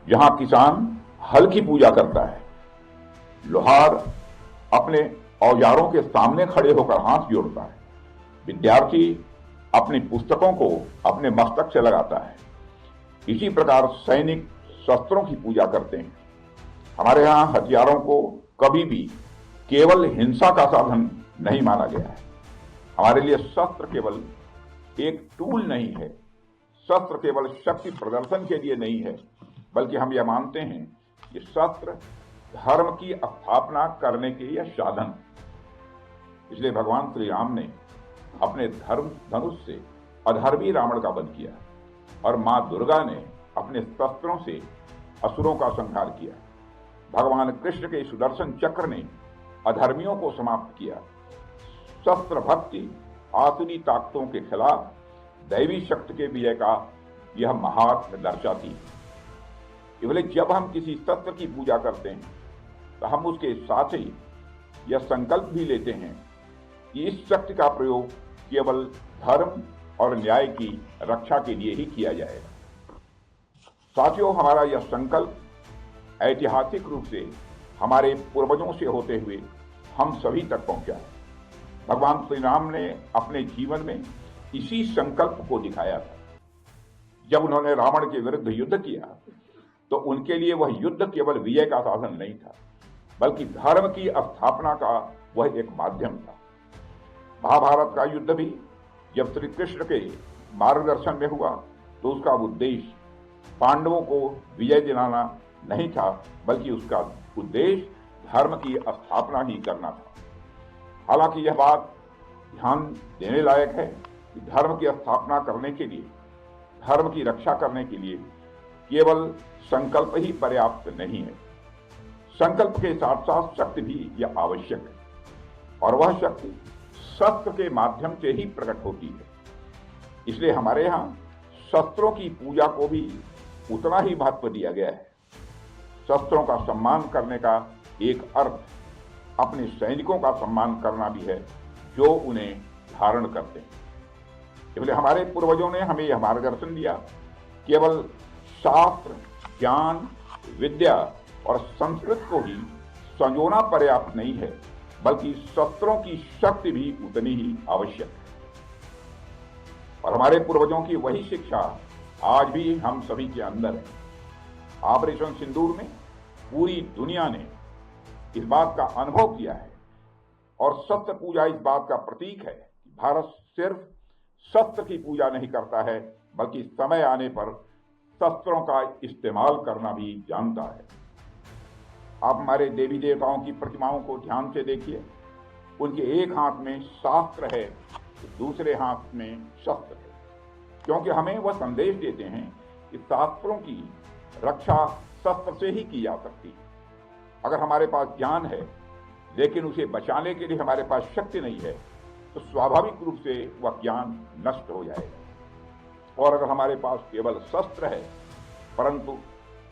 जहां किसान हल की पूजा करता है, लोहार अपने औजारों के सामने खड़े होकर हाथ जोड़ता है, विद्यार्थी अपनी पुस्तकों को अपने मस्तक से लगाता है। इसी प्रकार सैनिक शस्त्रों की पूजा करते हैं। हमारे यहां हथियारों को कभी भी केवल हिंसा का साधन नहीं माना गया है। हमारे लिए शस्त्र केवल एक टूल नहीं है, शस्त्र केवल शक्ति प्रदर्शन के लिए नहीं है, बल्कि हम यह मानते हैं कि शस्त्र धर्म की स्थापना करने के लिए साधन। इसलिए भगवान श्री राम ने अपने धर्म धनुष से अधर्मी रावण का वध किया और मां दुर्गा ने अपने शस्त्रों से असुरों का संहार किया। भगवान कृष्ण के सुदर्शन चक्र ने अधर्मियों को समाप्त किया। शस्त्र भक्ति आसुरी ताकतों के खिलाफ दैवी शक्ति के विजय का यह महात्म्य दर्शाती है। इसलिए जब हम किसी शस्त्र की पूजा करते हैं तो हम उसके साथ ही यह संकल्प भी लेते हैं कि इस शक्ति का प्रयोग केवल धर्म और न्याय की रक्षा के लिए ही किया जाएगा। साथियों, हमारा यह संकल्प ऐतिहासिक रूप से हमारे पूर्वजों से होते हुए हम सभी तक पहुंचा है। भगवान श्री राम ने अपने जीवन में इसी संकल्प को दिखाया था। जब उन्होंने रावण के विरुद्ध युद्ध किया तो उनके लिए वह युद्ध केवल विजय का साधन नहीं था, बल्कि धर्म की स्थापना का वह एक माध्यम था। महाभारत का युद्ध भी जब श्री कृष्ण के मार्गदर्शन में हुआ तो उसका उद्देश्य पांडवों को विजय दिलाना नहीं था, बल्कि उसका उद्देश्य धर्म की स्थापना ही करना था। हालांकि यह बात ध्यान देने लायक है कि धर्म की स्थापना करने के लिए, धर्म की रक्षा करने के लिए केवल संकल्प ही पर्याप्त नहीं है। संकल्प के साथ साथ शक्ति भी यह आवश्यक है, और वह शक्ति शस्त्र के माध्यम से ही प्रकट होती है। इसलिए हमारे यहाँ शस्त्रों की पूजा को भी उतना ही महत्व दिया गया है। शस्त्रों का सम्मान करने का एक अर्थ अपने सैनिकों का सम्मान करना भी है जो उन्हें धारण करते हैं। इसलिए हमारे पूर्वजों ने हमें यह मार्गदर्शन दिया, केवल शास्त्र, ज्ञान, विद्या और संस्कृत को ही संजोना पर्याप्त नहीं है, बल्कि शस्त्रों की शक्ति भी उतनी ही आवश्यक है। और हमारे पूर्वजों की वही शिक्षा आज भी हम सभी के अंदर है। ऑपरेशन सिंदूर में पूरी दुनिया ने इस बात का अनुभव किया है, और शस्त्र पूजा इस बात का प्रतीक है कि भारत सिर्फ शस्त्र की पूजा नहीं करता है, बल्कि समय आने पर शस्त्रों का इस्तेमाल करना भी जानता है। आप हमारे देवी देवताओं की प्रतिमाओं को ध्यान से देखिए, उनके एक हाथ में शास्त्र है, दूसरे हाथ में शस्त्र है, क्योंकि हमें वह संदेश देते हैं कि शास्त्रों की रक्षा शस्त्र से ही की जा सकती है। अगर हमारे पास ज्ञान है लेकिन उसे बचाने के लिए हमारे पास शक्ति नहीं है, तो स्वाभाविक रूप से वह ज्ञान नष्ट हो जाएगा। और अगर हमारे पास केवल शस्त्र है परंतु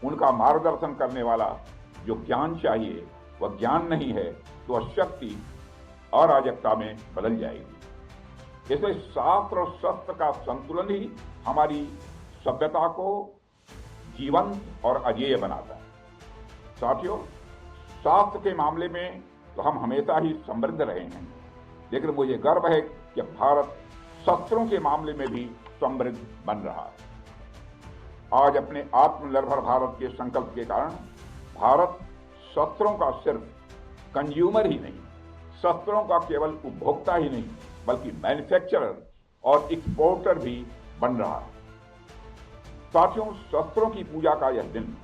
उनका मार्गदर्शन करने वाला जो ज्ञान चाहिए वह ज्ञान नहीं है, तो वह शक्ति अराजकता में बदल जाएगी। इसलिए शास्त्र और शस्त्र का संतुलन ही हमारी सभ्यता को जीवंत और अजेय बनाता है। साथियों, शास्त्र के मामले में तो हम हमेशा ही समृद्ध रहे हैं, लेकिन मुझे गर्व है कि भारत शस्त्रों के मामले में भी समृद्ध बन रहा है। आज अपने आत्मनिर्भर भारत के संकल्प के कारण भारत शस्त्रों का सिर्फ कंज्यूमर ही नहीं, शस्त्रों का केवल उपभोक्ता ही नहीं, बल्कि मैन्युफैक्चरर और एक्सपोर्टर भी बन रहा है। साथियों, शस्त्रों की पूजा का यह दिन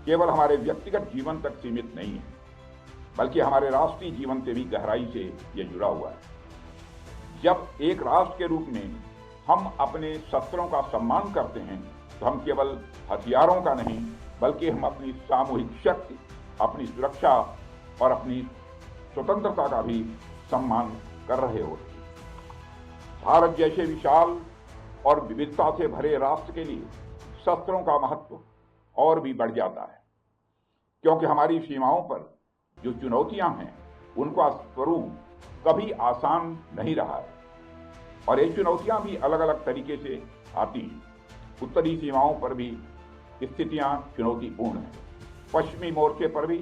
केवल हमारे व्यक्तिगत जीवन तक सीमित नहीं है, बल्कि हमारे राष्ट्रीय जीवन से भी गहराई से यह जुड़ा हुआ है। जब एक राष्ट्र के रूप में हम अपने शस्त्रों का सम्मान करते हैं तो हम केवल हथियारों का नहीं, बल्कि हम अपनी सामूहिक शक्ति, अपनी सुरक्षा और अपनी स्वतंत्रता का भी सम्मान कर रहे होते हैं। भारत जैसे विशाल और विविधता से भरे राष्ट्र के लिए शस्त्रों का महत्व और भी बढ़ जाता है, क्योंकि हमारी सीमाओं पर जो चुनौतियां हैं उनका स्वरूप कभी आसान नहीं रहा है, और ये चुनौतियां भी अलग अलग तरीके से आती हैं। उत्तरी सीमाओं पर भी स्थितियां चुनौतीपूर्ण हैं। पश्चिमी मोर्चे पर भी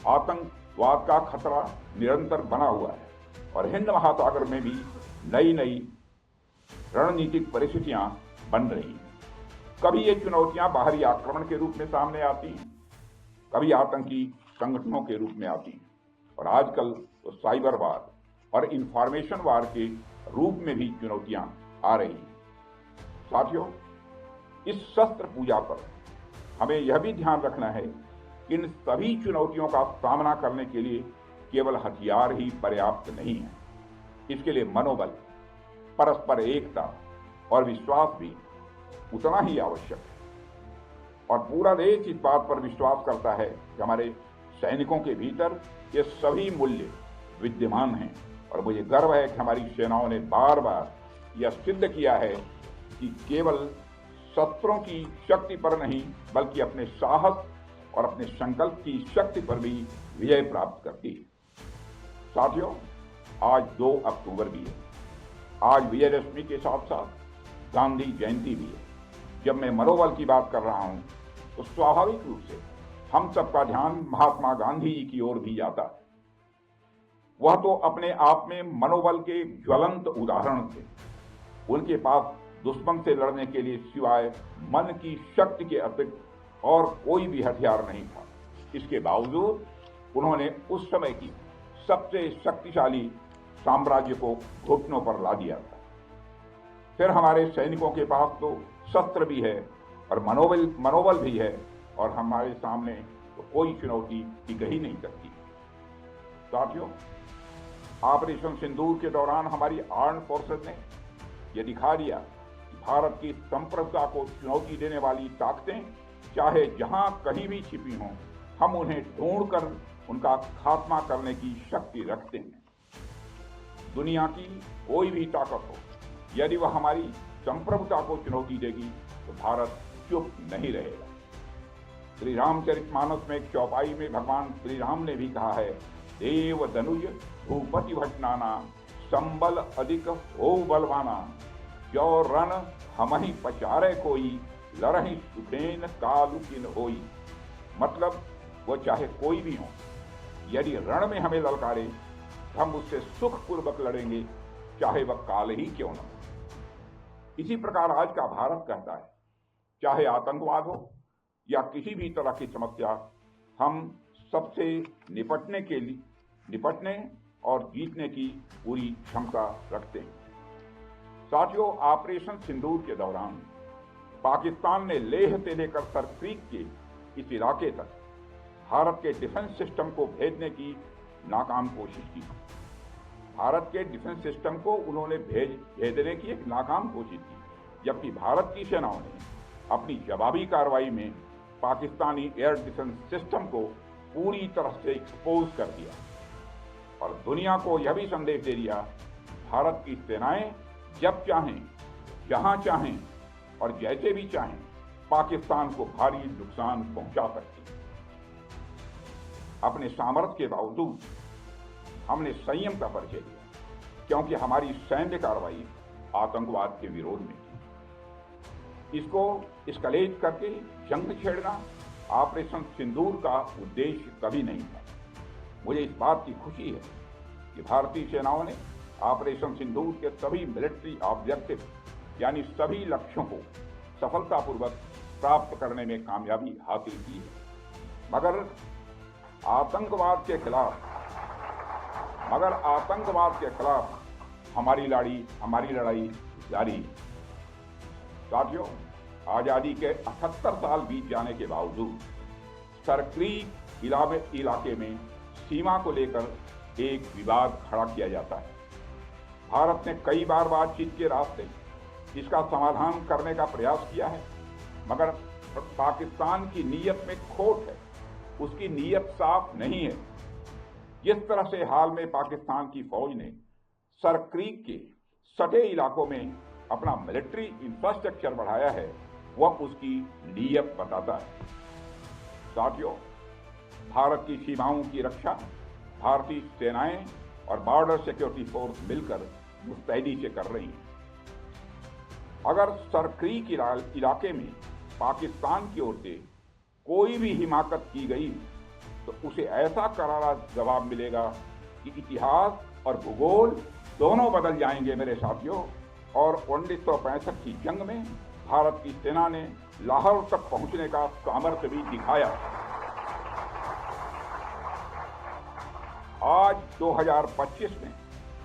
आतंकवाद का खतरा निरंतर बना हुआ है और हिंद महासागर में भी नई नई रणनीतिक परिस्थितियां बन रही हैं। कभी ये चुनौतियां बाहरी आक्रमण के रूप में सामने आती हैं, कभी आतंकी संगठनों के रूप में आती हैं और आजकल तो साइबर वार और इंफॉर्मेशन वार के रूप में भी चुनौतियां आ रही हैं। साथियों, इस शस्त्र पूजा पर हमें यह भी ध्यान रखना है कि इन सभी चुनौतियों का सामना करने के लिए केवल हथियार ही पर्याप्त नहीं है। इसके लिए मनोबल, परस्पर एकता और विश्वास भी उतना ही आवश्यक है। और पूरा देश इस बात पर विश्वास करता है कि हमारे सैनिकों के भीतर ये सभी मूल्य विद्यमान हैं और मुझे गर्व है कि हमारी सेनाओं ने बार बार यह सिद्ध किया है कि केवल शस्त्रों की शक्ति पर नहीं बल्कि अपने साहस और अपने संकल्प की शक्ति पर भी विजय प्राप्त करती है। साथियों, आज 2 अक्टूबर भी है। आज विजयदशमी के साथ साथ गांधी जयंती भी है। जब मैं मनोबल की बात कर रहा हूं तो स्वाभाविक रूप से हम सबका ध्यान महात्मा गांधी जी की ओर भी जाता है। वह तो अपने आप में मनोबल के ज्वलंत उदाहरण थे। उनके पास दुश्मन से लड़ने के लिए सिवाय मन की शक्ति के अतिरिक्त और कोई भी हथियार नहीं था। इसके बावजूद उन्होंने उस समय की सबसे शक्तिशाली साम्राज्य को घुटनों पर ला दिया था। फिर हमारे सैनिकों के पास तो शस्त्र भी है और मनोबल भी है और हमारे सामने तो कोई चुनौती टिक ही नहीं सकती। साथियों, ऑपरेशन सिंदूर के दौरान हमारी आर्म्ड फोर्सेज ने यह दिखा दिया कि भारत की संप्रभुता को चुनौती देने वाली ताकतें चाहे जहां कहीं भी छिपी हों, हम उन्हें ढूंढकर उनका खात्मा करने की शक्ति रखते हैं। दुनिया की कोई भी ताकत हो, यदि वह हमारी संप्रभुता को चुनौती देगी तो भारत चुप नहीं रहेगा। श्री रामचरितमानस में एक चौपाई में भगवान श्री राम ने भी कहा है, देव धनुज भूपति भटनाना, संबल अधिक हो बलवाना, जो रण हमहि पचारे कोई, लड़हि सुखेन कालु किन होई। मतलब वो चाहे कोई भी हो, यदि रण में हमें ललकारे हम उससे सुखपूर्वक लड़ेंगे, चाहे वह काल ही क्यों न हो। इसी प्रकार आज का भारत कहता है, चाहे आतंकवाद हो या किसी भी तरह की समस्या, हम सबसे निपटने और जीतने की पूरी क्षमता रखते हैं। साथियों, ऑपरेशन सिंदूर के दौरान पाकिस्तान ने लेह से लेकर सर क्रीक के इस इलाके तक भारत के डिफेंस सिस्टम को भेजने की नाकाम कोशिश की। भारत के डिफेंस सिस्टम को उन्होंने भेजने की एक नाकाम कोशिश की, जबकि भारत की सेनाओं ने अपनी जवाबी कार्रवाई में पाकिस्तानी एयर डिफेंस सिस्टम को पूरी तरह से एक्सपोज कर दिया और दुनिया को यह भी संदेश दे दिया, भारत की सेनाएं जब चाहें, जहां चाहें और जैसे भी चाहें पाकिस्तान को भारी नुकसान पहुंचा सकती हैं। अपने सामर्थ्य के बावजूद हमने संयम का परिचय दिया, क्योंकि हमारी सैन्य कार्रवाई आतंकवाद के विरोध में थी। इसको एस्केलेट करके जंग छेड़ना ऑपरेशन सिंदूर का उद्देश्य कभी नहीं था। मुझे इस बात की खुशी है कि भारतीय सेनाओं ने ऑपरेशन सिंदूर के सभी मिलिट्री ऑब्जेक्टिव यानी सभी लक्ष्यों को सफलतापूर्वक प्राप्त करने में कामयाबी हासिल की है। मगर आतंकवाद के खिलाफ हमारी लड़ाई जारी है। साथियों, आजादी के 78 साल बीत जाने के बावजूद सर क्रीक इलाके में सीमा को लेकर एक विवाद खड़ा किया जाता है। भारत ने कई बार बातचीत के रास्ते इसका समाधान करने का प्रयास किया है, मगर पाकिस्तान की नीयत में खोट है, उसकी नीयत साफ नहीं है। जिस तरह से हाल में पाकिस्तान की फौज ने सर क्रीक के सटे इलाकों में अपना मिलिट्री इंफ्रास्ट्रक्चर बढ़ाया है, वह उसकी नीयत बताता है। साथियों, भारत की सीमाओं की रक्षा भारतीय सेनाएं और बॉर्डर सिक्योरिटी फोर्स मिलकर मुस्तैदी से कर रही हैं। अगर सर क्रीक इलाके में पाकिस्तान की ओर से कोई भी हिमाकत की गई तो उसे ऐसा करारा जवाब मिलेगा कि इतिहास और भूगोल दोनों बदल जाएंगे मेरे साथियों। और 1965 की जंग में भारत की सेना ने लाहौर तक पहुंचने का सामर्थ्य भी दिखाया। आज 2025 में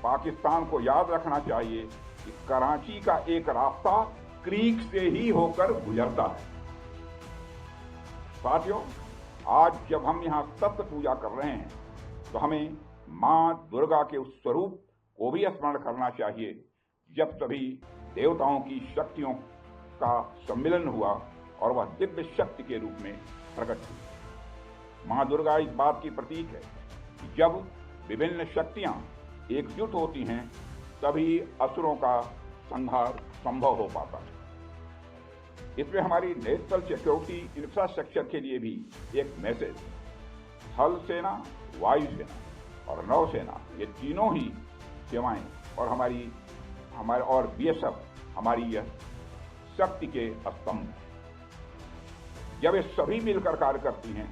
पाकिस्तान को याद रखना चाहिए कि कराची का एक रास्ता क्रीक से ही होकर गुजरता है। साथियों, आज जब हम यहाँ सत्य पूजा कर रहे हैं तो हमें मां दुर्गा के उस स्वरूप को भी स्मरण करना चाहिए जब सभी देवताओं की शक्तियों का सम्मिलन हुआ और वह दिव्य शक्ति के रूप में प्रकट हुई। मां दुर्गा इस बात की प्रतीक है कि जब विभिन्न शक्तियां एकजुट होती हैं तभी असुरों का संहार संभव हो पाता है। इसमें हमारी नेशनल सिक्योरिटी इंफ्रास्ट्रक्चर के लिए भी एक मैसेज, थल सेना, वायु सेना और नौसेना, ये तीनों ही सेवाएं और हमारे और बीएसएफ हमारी यह शक्ति के स्तंभ हैं। जब ये सभी मिलकर कार्य करती हैं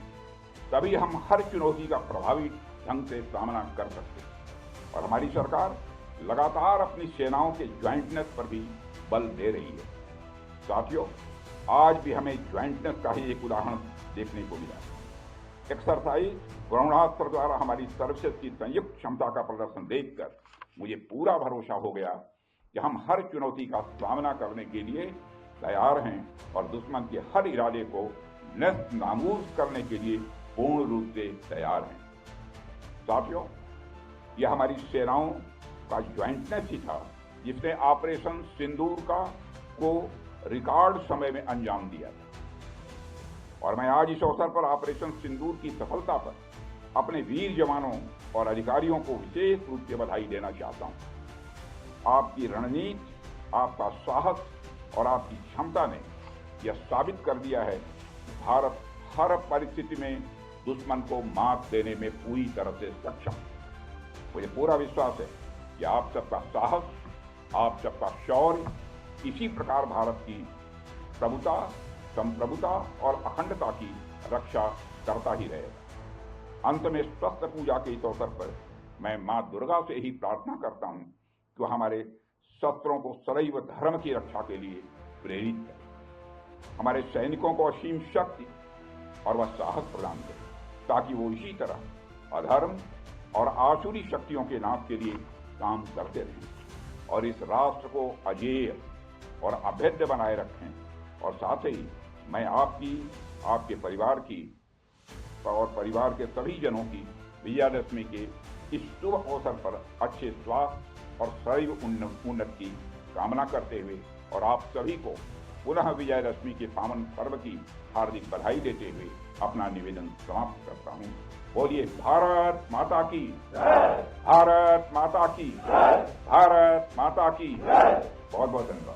तभी हम हर चुनौती का प्रभावी ढंग से सामना कर सकते हैं। और हमारी सरकार लगातार अपनी सेनाओं के ज्वाइंटनेस पर भी बल दे रही है। साथियों, आज भी हमें ज्वाइंटनेस का ही एक उदाहरण देखने को मिला। एक्सरसाइज ब्रह्मास्त्र द्वारा हमारी सर्विसेज की संयुक्त क्षमता का प्रदर्शन देखकर मुझे पूरा भरोसा हो गया कि हम हर चुनौती का सामना करने के लिए तैयार हैं और दुश्मन के हर इरादे को नष्ट नाबूद करने के लिए पूर्ण रूप से तैयार हैं। साथियों, यह हमारी सेनाओं का ज्वाइंटनेस ही था जिसने ऑपरेशन सिंदूर को रिकॉर्ड समय में अंजाम दिया था। और मैं आज इस अवसर पर ऑपरेशन सिंदूर की सफलता पर अपने वीर जवानों और अधिकारियों को विशेष रूप से बधाई देना चाहता हूं। आपकी रणनीति, आपका साहस और आपकी क्षमता ने यह साबित कर दिया है कि भारत हर परिस्थिति में दुश्मन को मात देने में पूरी तरह से सक्षम है। मुझे पूरा विश्वास है कि आप सबका साहस, आप सबका शौर्य इसी प्रकार भारत की प्रभुता, संप्रभुता और अखंडता की रक्षा करता ही रहेगा। अंत में स्वस्थ पूजा के इस अवसर पर मैं मां दुर्गा से ही प्रार्थना करता हूं कि वह हमारे शस्त्रों को सदैव धर्म की रक्षा के लिए प्रेरित करे, हमारे सैनिकों को असीम शक्ति और वह साहस प्रदान करे ताकि वो इसी तरह अधर्म और आसुरी शक्तियों के नाश के लिए काम करते रहें और इस राष्ट्र को अजेय और अभेद्य बनाए रखें। और साथ ही मैं आपकी, आपके परिवार की और परिवार के सभी जनों की विजयादशमी के इस शुभ अवसर पर अच्छे स्वास्थ्य और सदैव उन्नति की कामना करते हुए और आप सभी को पुनः विजयादशमी के पावन पर्व की हार्दिक बधाई देते हुए अपना निवेदन समाप्त करता हूं। बोलिए भारत माता की जय, भारत माता की जय, भारत माता की जय। बहुत बहुत धन्यवाद।